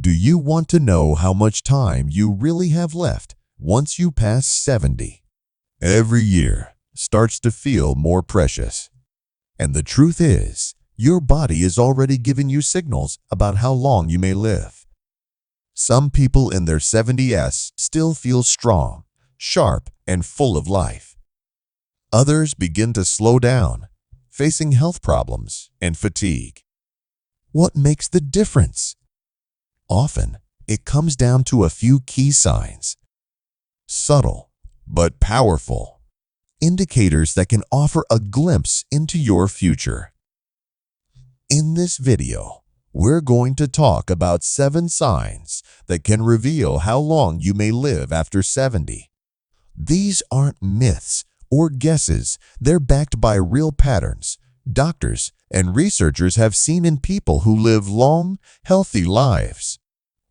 Do you want to know how much time you really have left once you pass 70? Every year starts to feel more precious. And the truth is, your body is already giving you signals about how long you may live. Some people in their 70s still feel strong, sharp, and full of life. Others begin to slow down, facing health problems and fatigue. What makes the difference? Often, it comes down to a few key signs. Subtle, but powerful. Indicators that can offer a glimpse into your future. In this video, we're going to talk about 7 signs that can reveal how long you may live after 70. These aren't myths or guesses. They're backed by real patterns doctors and researchers have seen in people who live long, healthy lives.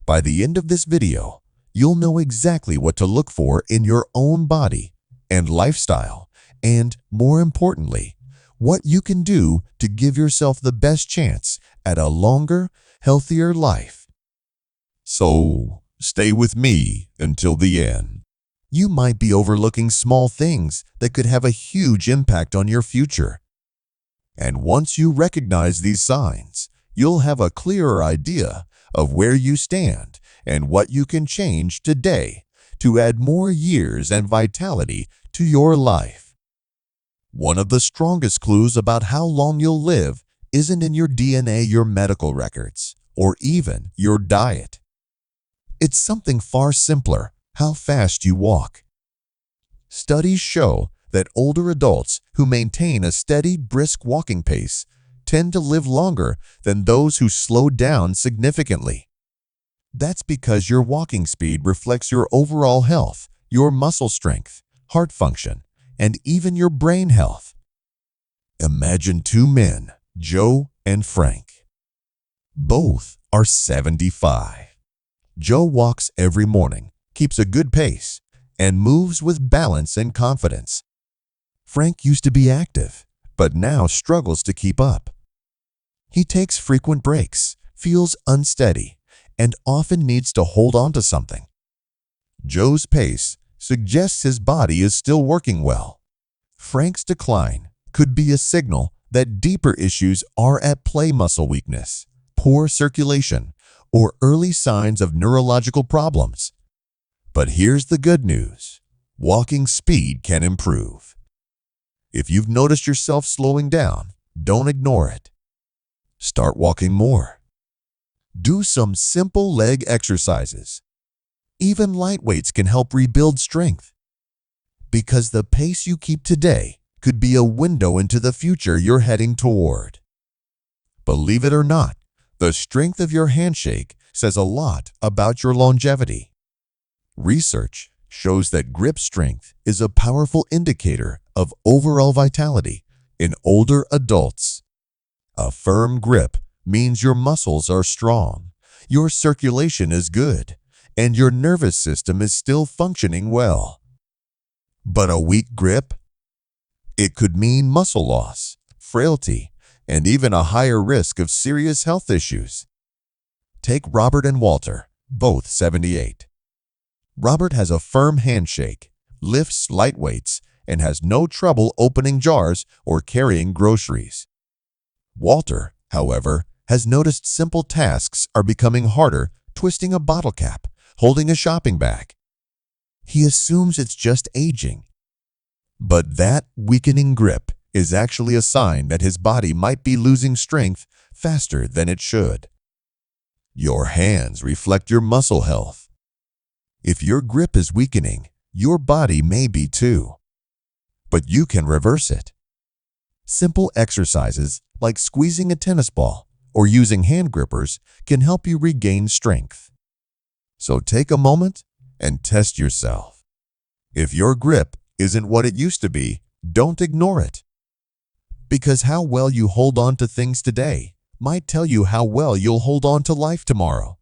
By the end of this video, you'll know exactly what to look for in your own body and lifestyle, and more importantly, what you can do to give yourself the best chance at a longer, healthier life. So, stay with me until the end. You might be overlooking small things that could have a huge impact on your future. And once you recognize these signs, you'll have a clearer idea of where you stand and what you can change today to add more years and vitality to your life. One of the strongest clues about how long you'll live isn't in your DNA, your medical records, or even your diet. It's something far simpler: how fast you walk. Studies show that older adults who maintain a steady, brisk walking pace tend to live longer than those who slow down significantly. That's because your walking speed reflects your overall health, your muscle strength, heart function, and even your brain health. Imagine 2 men, Joe and Frank. Both are 75. Joe walks every morning, keeps a good pace, and moves with balance and confidence. Frank used to be active, but now struggles to keep up. He takes frequent breaks, feels unsteady, and often needs to hold on to something. Joe's pace suggests his body is still working well. Frank's decline could be a signal that deeper issues are at play: muscle weakness, poor circulation, or early signs of neurological problems. But here's the good news: walking speed can improve. If you've noticed yourself slowing down, don't ignore it. Start walking more. Do some simple leg exercises. Even light weights can help rebuild strength. Because the pace you keep today could be a window into the future you're heading toward. Believe it or not, the strength of your handshake says a lot about your longevity. Research shows that grip strength is a powerful indicator of overall vitality in older adults. A firm grip means your muscles are strong, your circulation is good, and your nervous system is still functioning well. But a weak grip? It could mean muscle loss, frailty, and even a higher risk of serious health issues. Take Robert and Walter, both 78. Robert has a firm handshake, lifts light weights, and has no trouble opening jars or carrying groceries. Walter, however, has noticed simple tasks are becoming harder: twisting a bottle cap, holding a shopping bag. He assumes it's just aging. But that weakening grip is actually a sign that his body might be losing strength faster than it should. Your hands reflect your muscle health. If your grip is weakening, your body may be too. But you can reverse it. Simple exercises like squeezing a tennis ball or using hand grippers can help you regain strength. So take a moment and test yourself. If your grip isn't what it used to be, don't ignore it. Because how well you hold on to things today might tell you how well you'll hold on to life tomorrow.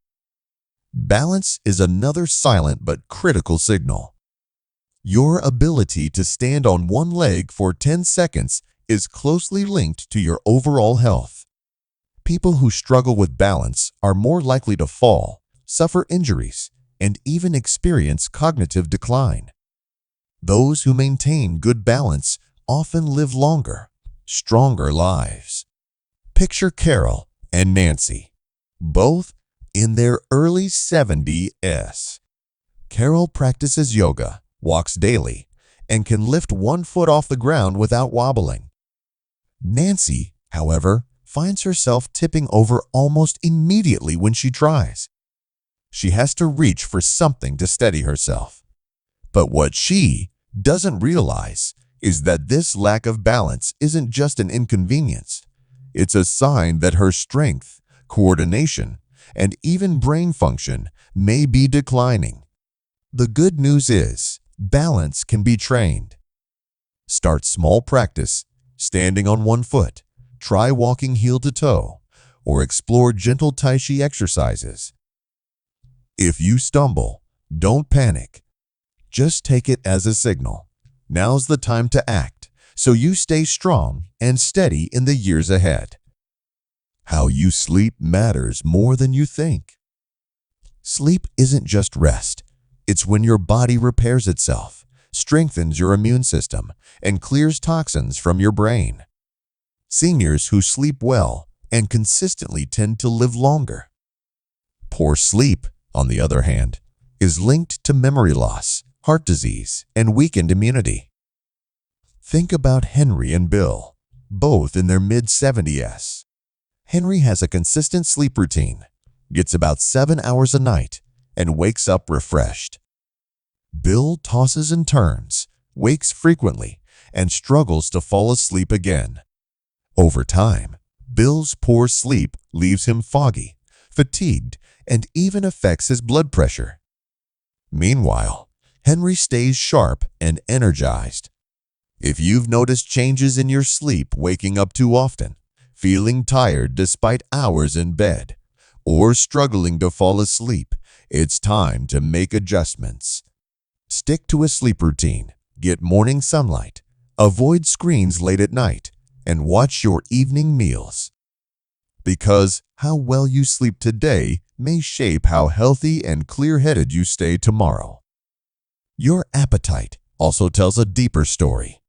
Balance is another silent but critical signal. Your ability to stand on one leg for 10 seconds is closely linked to your overall health. People who struggle with balance are more likely to fall, suffer injuries, and even experience cognitive decline. Those who maintain good balance often live longer, stronger lives. Picture Carol and Nancy, both in their early 70s. Carol practices yoga, walks daily, and can lift one foot off the ground without wobbling. Nancy, however, finds herself tipping over almost immediately when she tries. She has to reach for something to steady herself. But what she doesn't realize is that this lack of balance isn't just an inconvenience. It's a sign that her strength, coordination, and even brain function may be declining. The good news is, balance can be trained. Start small practice, standing on one foot, try walking heel to toe, or explore gentle Tai Chi exercises. If you stumble, don't panic. Just take it as a signal. Now's the time to act, so you stay strong and steady in the years ahead. How you sleep matters more than you think. Sleep isn't just rest. It's when your body repairs itself, strengthens your immune system, and clears toxins from your brain. Seniors who sleep well and consistently tend to live longer. Poor sleep, on the other hand, is linked to memory loss, heart disease, and weakened immunity. Think about Henry and Bill, both in their mid-70s. Henry has a consistent sleep routine, gets about 7 hours a night, and wakes up refreshed. Bill tosses and turns, wakes frequently, and struggles to fall asleep again. Over time, Bill's poor sleep leaves him foggy, fatigued, and even affects his blood pressure. Meanwhile, Henry stays sharp and energized. If you've noticed changes in your sleep, waking up too often, feeling tired despite hours in bed, or struggling to fall asleep, it's time to make adjustments. Stick to a sleep routine, get morning sunlight, avoid screens late at night, and watch your evening meals. Because how well you sleep today may shape how healthy and clear-headed you stay tomorrow. Your appetite also tells a deeper story.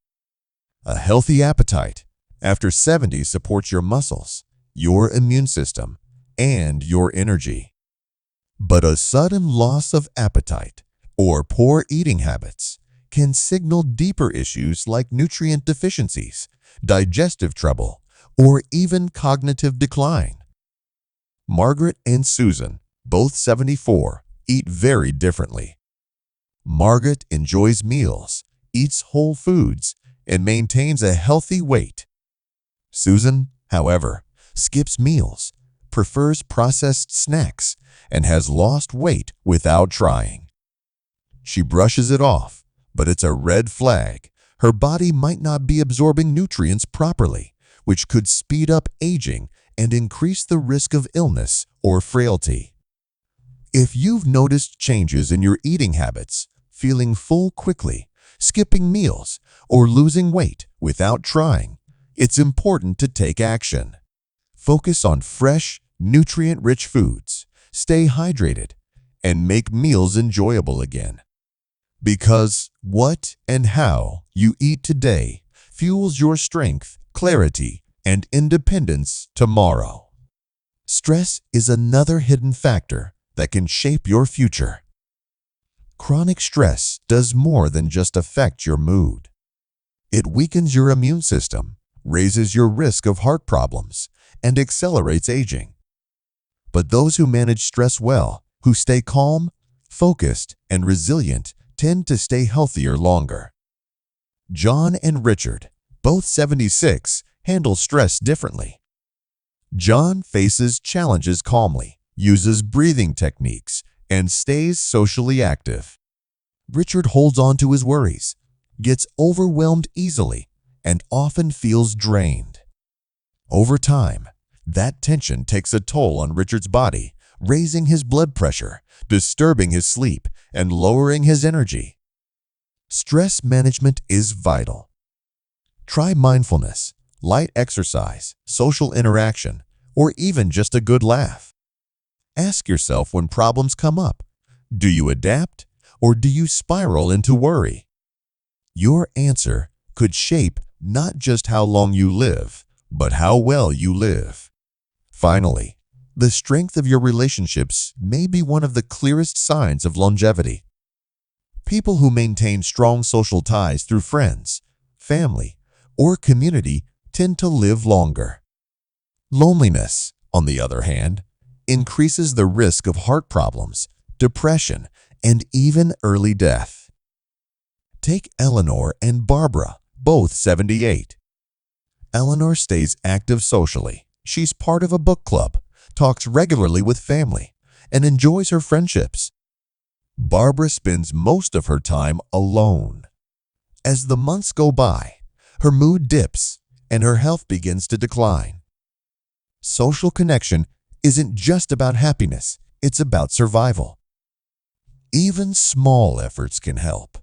A healthy appetite after 70 supports your muscles, your immune system, and your energy. But a sudden loss of appetite or poor eating habits can signal deeper issues like nutrient deficiencies, digestive trouble, or even cognitive decline. Margaret and Susan, both 74, eat very differently. Margaret enjoys meals, eats whole foods, and maintains a healthy weight. Susan, however, skips meals, prefers processed snacks, and has lost weight without trying. She brushes it off, but it's a red flag. Her body might not be absorbing nutrients properly, which could speed up aging and increase the risk of illness or frailty. If you've noticed changes in your eating habits, feeling full quickly, skipping meals, or losing weight without trying, it's important to take action. Focus on fresh, nutrient-rich foods, stay hydrated, and make meals enjoyable again. Because what and how you eat today fuels your strength, clarity, and independence tomorrow. Stress is another hidden factor that can shape your future. Chronic stress does more than just affect your mood. It weakens your immune system, raises your risk of heart problems, and accelerates aging. But those who manage stress well, who stay calm, focused, and resilient, tend to stay healthier longer. John and Richard, both 76, handle stress differently. John faces challenges calmly, uses breathing techniques, and stays socially active. Richard holds on to his worries, gets overwhelmed easily, and often feels drained. Over time, that tension takes a toll on Richard's body, raising his blood pressure, disturbing his sleep, and lowering his energy. Stress management is vital. Try mindfulness, light exercise, social interaction, or even just a good laugh. Ask yourself when problems come up, do you adapt or do you spiral into worry? Your answer could shape not just how long you live, but how well you live. Finally, the strength of your relationships may be one of the clearest signs of longevity. People who maintain strong social ties through friends, family, or community tend to live longer. Loneliness, on the other hand, increases the risk of heart problems, depression, and even early death. Take Eleanor and Barbara, both 78. Eleanor stays active socially. She's part of a book club, talks regularly with family, and enjoys her friendships. Barbara spends most of her time alone. As the months go by, her mood dips and her health begins to decline. Social connection isn't just about happiness, it's about survival. Even small efforts can help.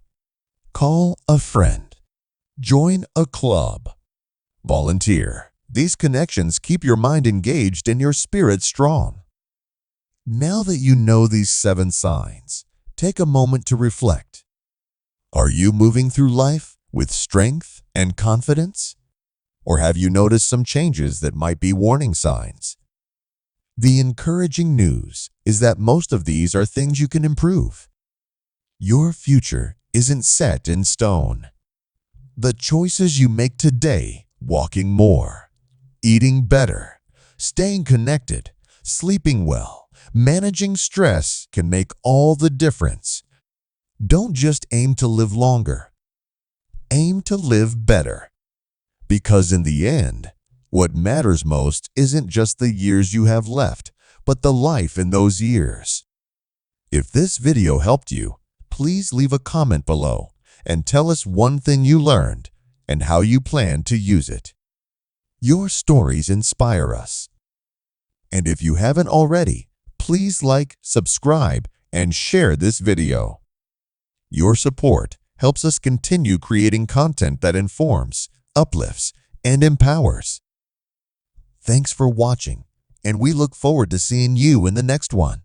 Call a friend. Join a club. Volunteer. These connections keep your mind engaged and your spirit strong. Now that you know these 7 signs, take a moment to reflect. Are you moving through life with strength and confidence? Or have you noticed some changes that might be warning signs? The encouraging news is that most of these are things you can improve. Your future isn't set in stone. The choices you make today, walking more, eating better, staying connected, sleeping well, managing stress can make all the difference. Don't just aim to live longer. Aim to live better. Because in the end, what matters most isn't just the years you have left, but the life in those years. If this video helped you, please leave a comment below and tell us one thing you learned and how you plan to use it. Your stories inspire us. And if you haven't already, please like, subscribe, and share this video. Your support helps us continue creating content that informs, uplifts, and empowers. Thanks for watching, and we look forward to seeing you in the next one.